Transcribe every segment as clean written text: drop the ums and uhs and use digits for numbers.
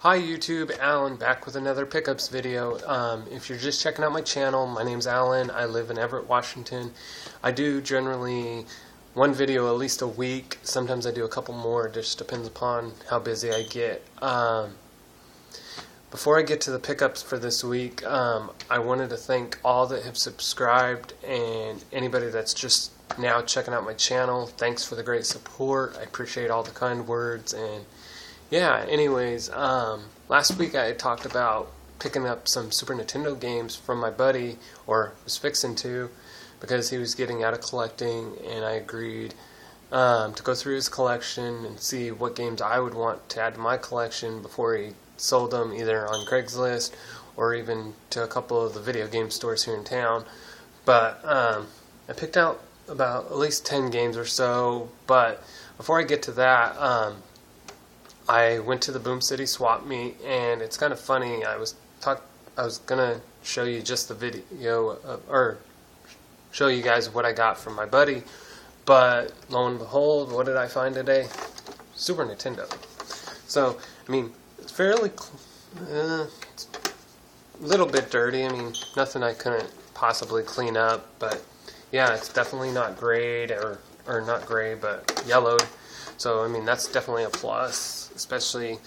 Hi YouTube, Alan back with another pickups video. If you're just checking out my channel, my name's Alan. I live in Everett, Washington. I do generally one video at least a week. Sometimes I do a couple more. It just depends upon how busy I get. Before I get to the pickups for this week, I wanted to thank all that have subscribed and anybody that's just now checking out my channel. Thanks for the great support. I appreciate all the kind words. And yeah, anyways, last week I had talked about picking up some Super Nintendo games from my buddy, or was fixing to, because he was getting out of collecting, and I agreed to go through his collection and see what games I would want to add to my collection before he sold them, either on Craigslist or even to a couple of the video game stores here in town. But I picked out about at least 10 games or so, but before I get to that, I went to the Boom City swap meet, and it's kind of funny. I was gonna show you just the video, or show you guys what I got from my buddy, but lo and behold, what did I find today? Super Nintendo. So, I mean, it's fairly, it's a little bit dirty. I mean, nothing I couldn't possibly clean up, but yeah, it's definitely not grayed, or not gray, but yellowed. So, I mean, that's definitely a plus, especially,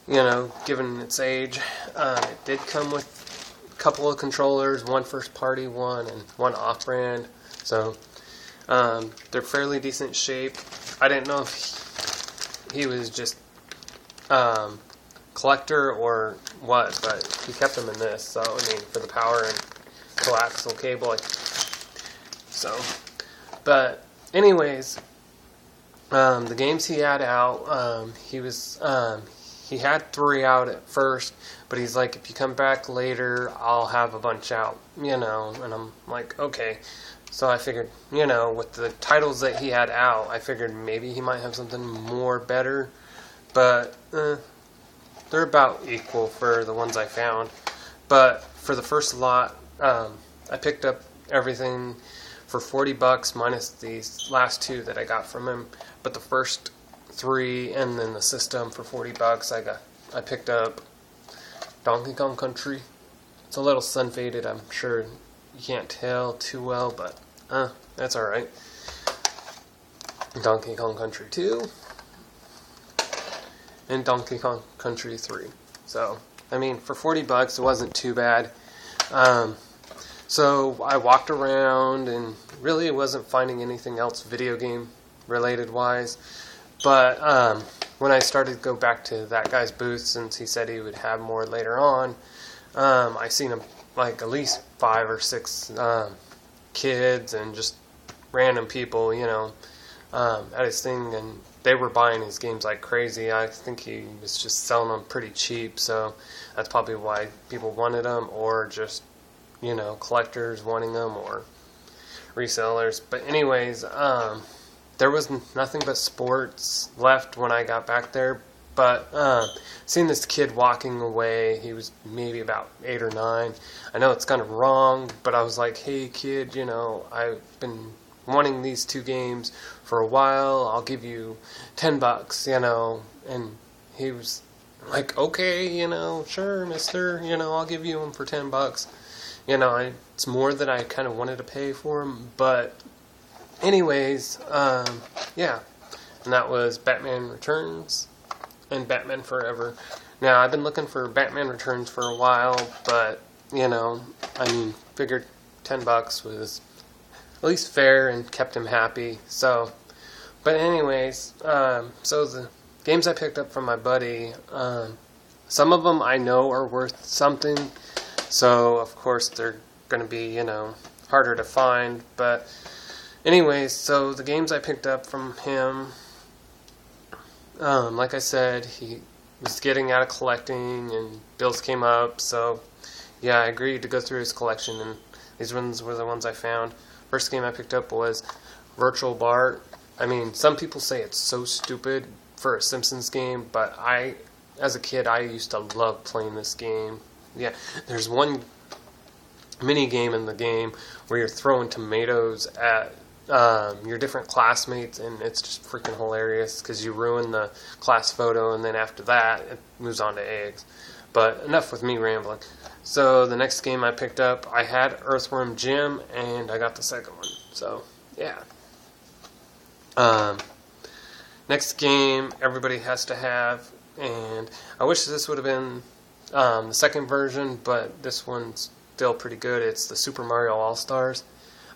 you know, given its age. It did come with a couple of controllers, one first-party one and one off-brand. So, they're fairly decent shape. I didn't know if he was just collector or what, but he kept them in this. So, I mean, for the power and coaxial cable. So, but anyways, the games he had out, he had 3 out at first, but he's like, if you come back later, I'll have a bunch out, you know, and I'm like, okay. So I figured, you know, with the titles that he had out, I figured maybe he might have something more better, but they're about equal for the ones I found. But for the first lot, I picked up everything for $40 minus these last 2 that I got from him. But the first 3 and then the system for $40, I picked up Donkey Kong Country. It's a little sun faded. I'm sure you can't tell too well, but that's all right. Donkey Kong Country 2 and Donkey Kong Country 3. So I mean, for $40, it wasn't too bad. So I walked around and really wasn't finding anything else video game related wise. But when I started to go back to that guy's booth, since he said he would have more later on, I seen him like at least 5 or 6 kids and just random people, you know, at his thing, and they were buying his games like crazy. I think he was just selling them pretty cheap, so that's probably why people wanted them, or just, you know, collectors wanting them, or resellers. But anyways, there was nothing but sports left when I got back there. But seeing this kid walking away, he was maybe about 8 or 9. I know it's kind of wrong, but I was like, hey kid, you know, I've been wanting these 2 games for a while. I'll give you $10, you know. And he was like, okay, you know, sure, mister, you know, I'll give you them for $10. You know, it's more than I kind of wanted to pay for them, but anyways, yeah, and that was Batman Returns and Batman Forever. Now, I've been looking for Batman Returns for a while, but, you know, I mean, figured $10 was at least fair and kept him happy. So, but anyways, so the games I picked up from my buddy, some of them I know are worth something. So, of course, they're going to be, you know, harder to find. But anyways, so the games I picked up from him, like I said, he was getting out of collecting and bills came up. So, yeah, I agreed to go through his collection, and these ones were the ones I found. First game I picked up was Virtual Bart. I mean, some people say it's so stupid for a Simpsons game, but as a kid, I used to love playing this game. Yeah, there's one mini game in the game where you're throwing tomatoes at your different classmates, and it's just freaking hilarious because you ruin the class photo, and then after that it moves on to eggs. But enough with me rambling. So the next game I picked up, I had Earthworm Jim, and I got the second one. So yeah. Next game everybody has to have, and I wish this would have been the second version, but this one's still pretty good. It's the Super Mario All-Stars.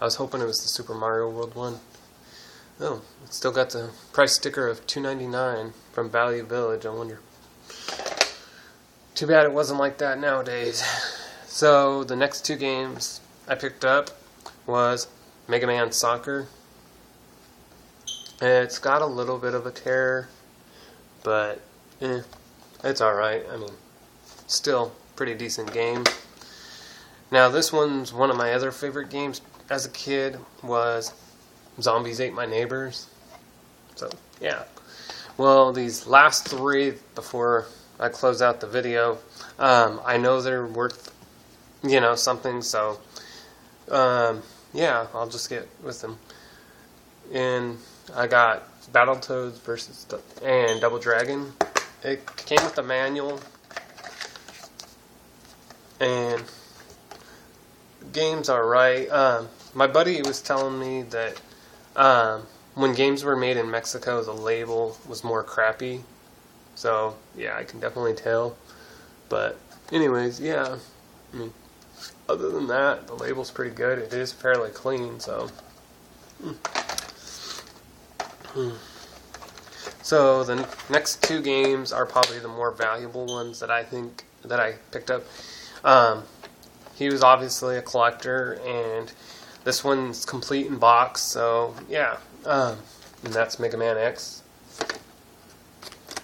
I was hoping it was the Super Mario World one. Oh, it's still got the price sticker of $2.99 from Value Village. I wonder. Too bad it wasn't like that nowadays. So the next two games I picked up was Mega Man Soccer. It's got a little bit of a tear, but it's alright. I mean, still pretty decent game. Now this one's one of my other favorite games as a kid was Zombies Ate My Neighbors. So yeah. Well, these last three before I close out the video, I know they're worth something, so yeah, I'll just get with them. And I got Battletoads and Double Dragon. It came with a manual, and games are right. My buddy was telling me that when games were made in Mexico, the label was more crappy. So yeah, I can definitely tell. But anyways, yeah. I mean, other than that, the label's pretty good. It is fairly clean. So. So the next two games are probably the more valuable ones that I think that I picked up. He was obviously a collector, and this one's complete in box, so yeah. And that's Mega Man X.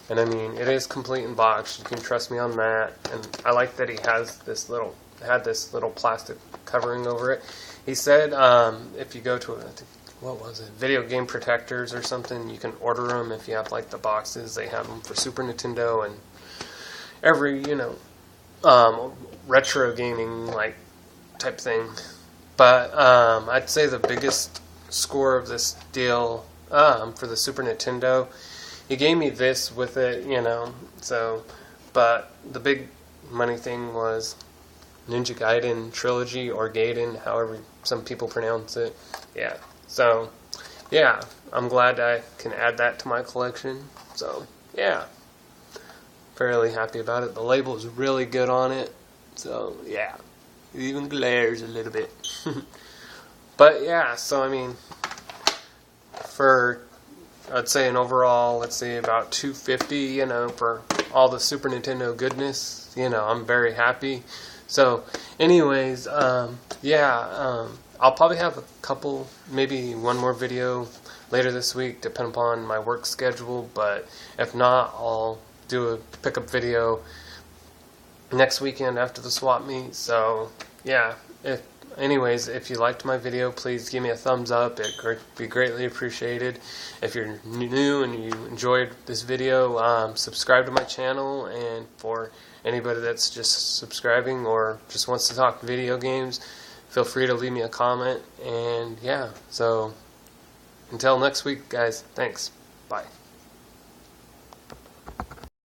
And I mean, it is complete in box. You can trust me on that. And I like that he has this little plastic covering over it. He said if you go to what was it, Video Game Protectors or something, you can order them if you have like the boxes. They have them for Super Nintendo and every retro gaming like type thing. But I'd say the biggest score of this deal for the Super Nintendo, he gave me this with it, so, but the big money thing was Ninja Gaiden Trilogy, or Gaiden, however some people pronounce it. Yeah, so yeah, I'm glad I can add that to my collection. So yeah, fairly happy about it. The label is really good on it, so yeah, it even glares a little bit. But yeah, so I mean, for I'd say an overall, let's say about $250, for all the Super Nintendo goodness, I'm very happy. So anyways, yeah, I'll probably have a couple, maybe one more video later this week, depending upon my work schedule, but if not, I'll do a pickup video next weekend after the swap meet. So yeah, anyways, if you liked my video, please give me a thumbs up. It'd be greatly appreciated. If you're new and you enjoyed this video, subscribe to my channel. And for anybody that's just subscribing or just wants to talk video games, feel free to leave me a comment. And yeah, so until next week, guys, thanks. Bye.